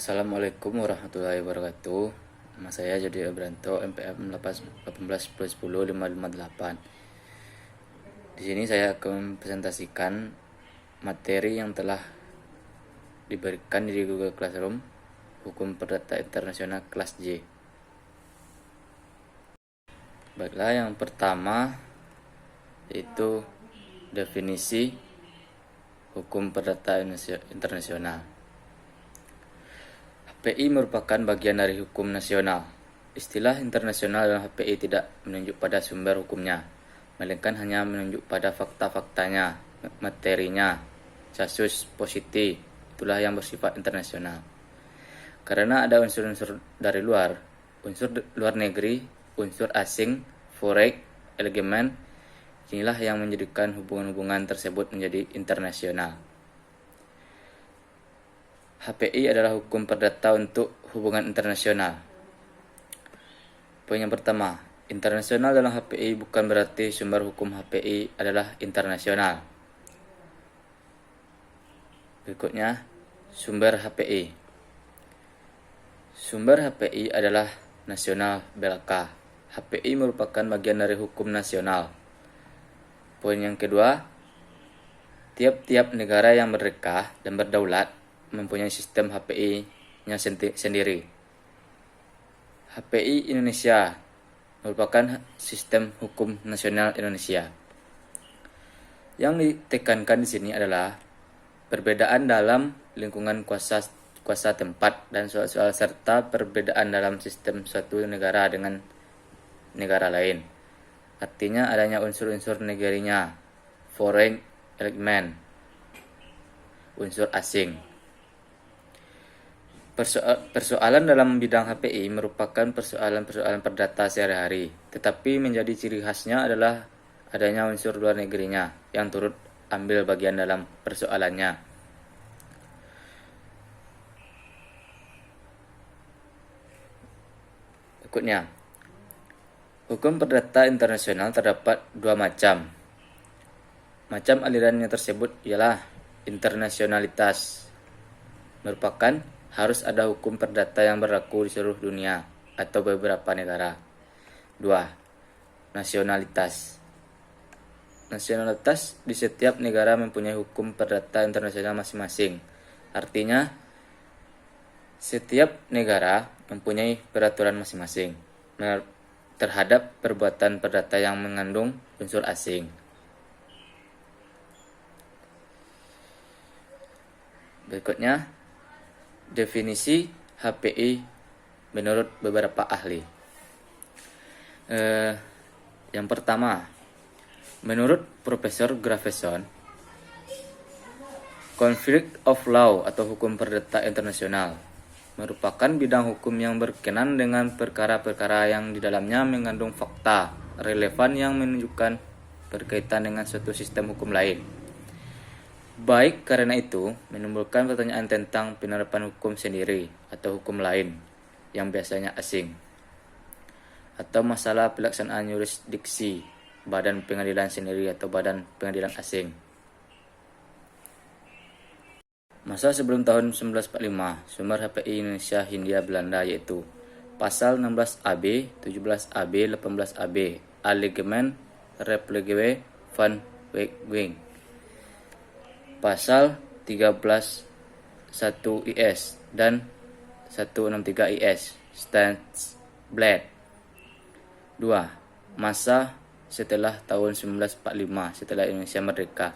Assalamualaikum warahmatullahi wabarakatuh. Nama saya Jody Abranto, MPM 18/10/558. Di sini saya akan mempresentasikan materi yang telah diberikan di Google Classroom, Hukum Perdata Internasional kelas J. Baiklah, yang pertama yaitu definisi Hukum Perdata Internasional. HPI merupakan bagian dari hukum nasional. Istilah internasional dalam HPI tidak menunjuk pada sumber hukumnya, melainkan hanya menunjuk pada fakta-faktanya, materinya, casus positi, itulah yang bersifat internasional. Karena ada unsur-unsur dari luar, unsur luar negeri, unsur asing, foreign, elemen, inilah yang menjadikan hubungan-hubungan tersebut menjadi internasional. HPI adalah hukum perdata untuk hubungan internasional. Poin yang pertama, internasional dalam HPI bukan berarti sumber hukum HPI adalah internasional. Berikutnya, sumber HPI. Sumber HPI adalah nasional belaka. HPI merupakan bagian dari hukum nasional. Poin yang kedua, tiap-tiap negara yang merdeka dan berdaulat mempunyai sistem HPI-nya sendiri. HPI Indonesia merupakan sistem hukum nasional Indonesia. Yang ditekankan di sini adalah perbedaan dalam lingkungan kuasa tempat dan soal-soal serta perbedaan dalam sistem suatu negara dengan negara lain. Artinya adanya unsur-unsur negerinya, foreign element, unsur asing. Persoalan dalam bidang HPI merupakan persoalan-persoalan perdata sehari-hari, tetapi menjadi ciri khasnya adalah adanya unsur luar negerinya yang turut ambil bagian dalam persoalannya. Berikutnya, hukum perdata internasional terdapat dua macam. Macam alirannya tersebut ialah internasionalitas, merupakan harus ada hukum perdata yang berlaku di seluruh dunia atau beberapa negara. 2. Nasionalitas. Nasionalitas di setiap negara mempunyai hukum perdata internasional masing-masing. Artinya, setiap negara mempunyai peraturan masing-masing terhadap perbuatan perdata yang mengandung unsur asing. Berikutnya, definisi HPI menurut beberapa ahli. Yang pertama, menurut Profesor Graveson, conflict of law atau hukum perdata internasional merupakan bidang hukum yang berkenaan dengan perkara-perkara yang di dalamnya mengandung fakta relevan yang menunjukkan berkaitan dengan suatu sistem hukum lain. Baik karena itu menimbulkan pertanyaan tentang penerapan hukum sendiri atau hukum lain yang biasanya asing, atau masalah pelaksanaan yurisdiksi badan pengadilan sendiri atau badan pengadilan asing. Masa sebelum tahun 1945, sumber HPI Indonesia Hindia Belanda yaitu Pasal 16AB, 17AB, 18AB, Allegemen Republiek van Wegwing. Pasal 13 1 IS dan 163 IS Stadsblad. 2. Masa setelah tahun 1945 setelah Indonesia merdeka.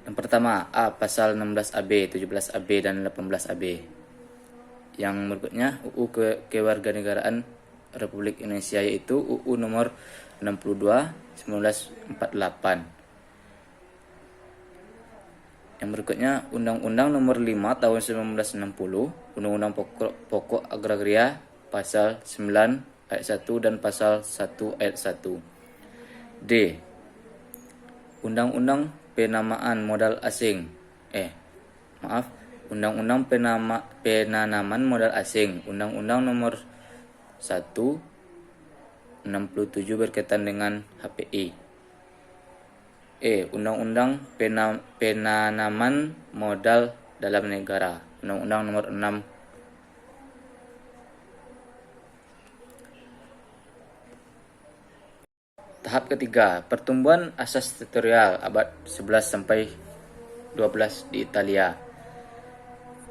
Yang pertama, pasal 16AB, 17AB dan 18AB. Yang berikutnya UU Kewarganegaraan Republik Indonesia yaitu UU nomor 62 1948. Yang berikutnya Undang-Undang Nomor 5 Tahun 1960, Undang-Undang Pokok Agraria Pasal 9 Ayat 1 dan Pasal 1 Ayat 1. D. Undang-Undang Penamaan Modal Asing. Undang-Undang Penanaman Modal Asing, Undang-Undang Nomor 1 67 berkaitan dengan HPI. Undang-Undang Penanaman Modal dalam negara. Undang-Undang Nomor 6 Tahap ketiga, pertumbuhan asas teritorial abad 11 sampai 12 di Italia.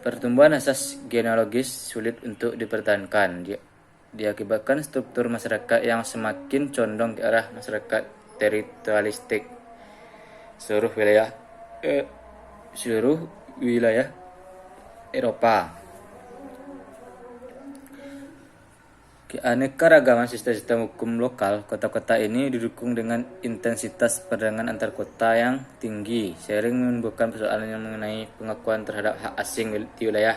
Pertumbuhan asas genealogis sulit untuk dipertahankan. Diakibatkan struktur masyarakat yang semakin condong ke arah masyarakat teritorialistik. Seluruh wilayah Eropa. Keanekaragaman sistem hukum lokal kota-kota ini didukung dengan intensitas perdagangan antar kota yang tinggi, sering menimbulkan persoalan yang mengenai pengakuan terhadap hak asing di wilayah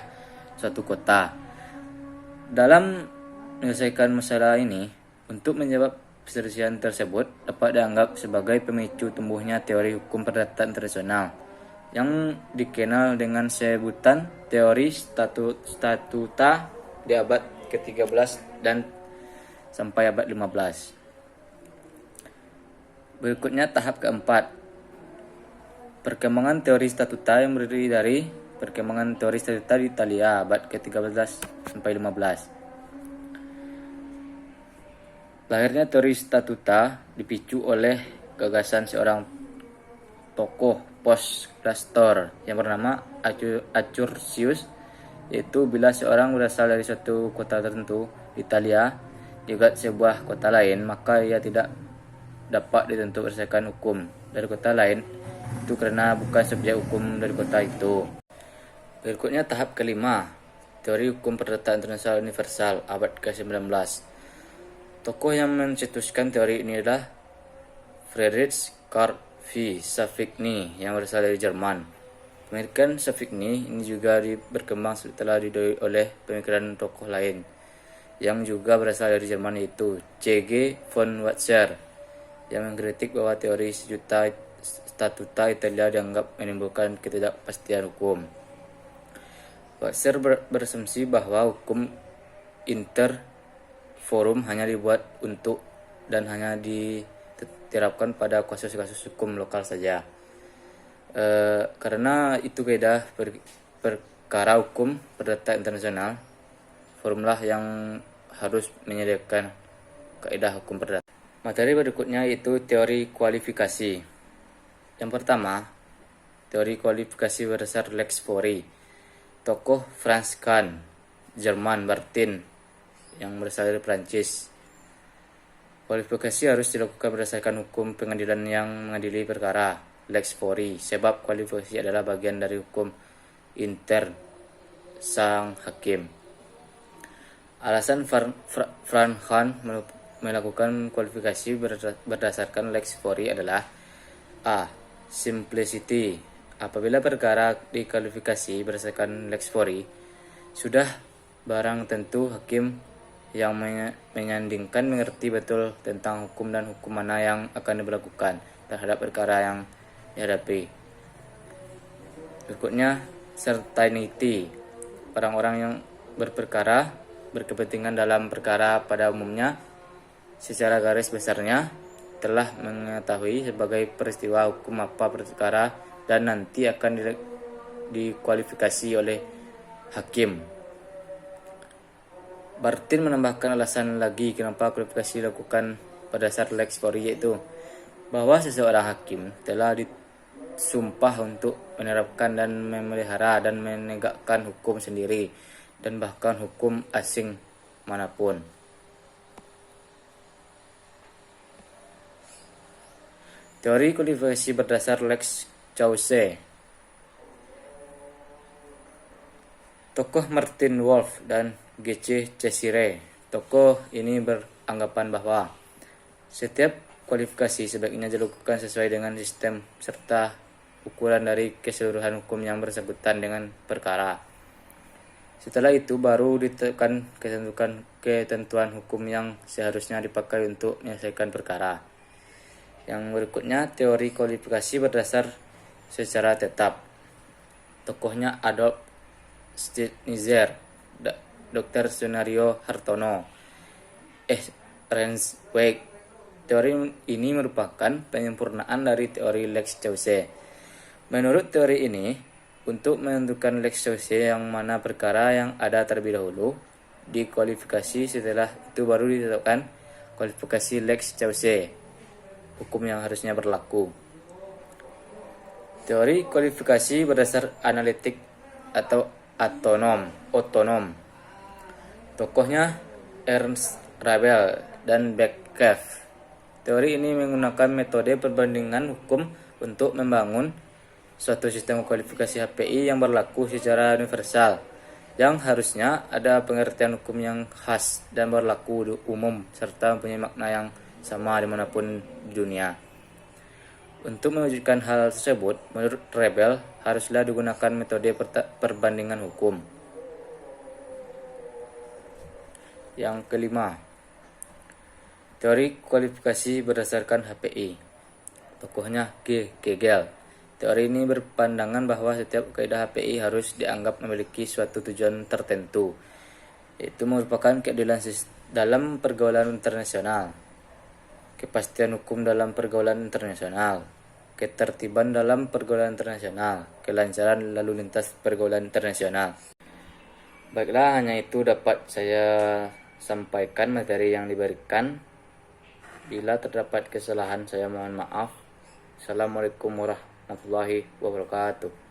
suatu kota. Dalam menyelesaikan masalah ini, untuk menjawab perselisihan tersebut dapat dianggap sebagai pemicu tumbuhnya teori hukum perdata internasional yang dikenal dengan sebutan teori statuta di abad ke-13 dan sampai abad 15. Berikutnya tahap keempat. Perkembangan teori statuta yang berdiri dari perkembangan teori statuta di Italia abad ke-13 sampai 15. Lahirnya teori statuta dipicu oleh gagasan seorang tokoh post-Castor yang bernama Accursius, yaitu bila seorang berasal dari suatu kota tertentu di Italia juga sebuah kota lain, maka ia tidak dapat ditentu berdasarkan hukum dari kota lain itu karena bukan subjek hukum dari kota itu. Berikutnya tahap kelima, teori hukum perdata internasional universal abad ke-19. Tokoh yang mencetuskan teori ini adalah Friedrich Karl V. Savigny yang berasal dari Jerman. Pemikiran Savigny ini juga berkembang setelah didorong oleh pemikiran tokoh lain yang juga berasal dari Jerman, yaitu C.G. von Watzer, yang mengkritik bahwa teori statuta Italia dianggap menimbulkan ketidakpastian hukum. Watzer berasumsi bahwa hukum interforum hanya dibuat untuk dan hanya diterapkan pada kasus-kasus hukum lokal saja. Karena itu kaidah perkara hukum perdata internasional, forumlah yang harus menyediakan kaidah hukum perdata. Materi berikutnya yaitu teori kualifikasi. Yang pertama, teori kualifikasi berdasar Lex Fori. Tokoh Franz Kant, Jerman Martin yang berasal dari Prancis. Kualifikasi harus dilakukan berdasarkan hukum pengadilan yang mengadili perkara, Lex Fori, sebab kualifikasi adalah bagian dari hukum intern sang hakim. Alasan Franz Kant melakukan kualifikasi berdasarkan Lex Fori adalah A. Simplicity. Apabila perkara dikualifikasi berdasarkan Lex Fori, sudah barang tentu hakim yang menyandingkan mengerti betul tentang hukum dan hukum mana yang akan diberlakukan terhadap perkara yang dihadapi. Berikutnya, certainty. Orang-orang yang berkepentingan dalam perkara pada umumnya secara garis besarnya telah mengetahui sebagai peristiwa hukum apa perkara dan nanti akan dikualifikasi oleh hakim. Martin menambahkan alasan lagi kenapa kualifikasi dilakukan pada dasar Lex Fori, yaitu bahwa seseorang hakim telah disumpah untuk menerapkan dan memelihara dan menegakkan hukum sendiri dan bahkan hukum asing manapun. Teori kualifikasi berdasar Lex Chaucer. Tokoh Martin Wolf dan G.C. Cesire. Tokoh ini beranggapan bahwa setiap kualifikasi sebaiknya dilakukan sesuai dengan sistem serta ukuran dari keseluruhan hukum yang bersangkutan dengan perkara. Setelah itu baru ditekan ketentuan hukum yang seharusnya dipakai untuk menyelesaikan perkara. Yang berikutnya, teori kualifikasi berdasar secara tetap. Tokohnya Adolf Stiglitzer, Dr. Sunario Hartono, Renswijk. Teori ini merupakan penyempurnaan dari teori Lex Chaucer. Menurut teori ini, Untuk menentukan lex specialis yang mana perkara yang ada terlebih dahulu, dikualifikasi, setelah itu baru ditetapkan kualifikasi lex specialis, hukum yang harusnya berlaku. Teori kualifikasi berdasar analitik atau otonom. Tokohnya Ernst Rabel dan Beckcraft. Teori ini menggunakan metode perbandingan hukum untuk membangun suatu sistem kualifikasi HPI yang berlaku secara universal, yang harusnya ada pengertian hukum yang khas dan berlaku umum serta mempunyai makna yang sama dimanapun di dunia. Untuk mewujudkan hal tersebut, menurut Rabel, haruslah digunakan metode perbandingan hukum. Yang kelima, teori kualifikasi berdasarkan HPI. Tokohnya Kegel. Teori ini berpandangan bahwa setiap kaidah HPI harus dianggap memiliki suatu tujuan tertentu, yaitu merupakan keadilan dalam pergaulan internasional, kepastian hukum dalam pergaulan internasional, ketertiban dalam pergaulan internasional, kelancaran lalu lintas pergaulan internasional. Baiklah, hanya itu dapat saya sampaikan materi yang diberikan. Bila terdapat kesalahan, saya mohon maaf. Assalamualaikum warahmatullahi wabarakatuh.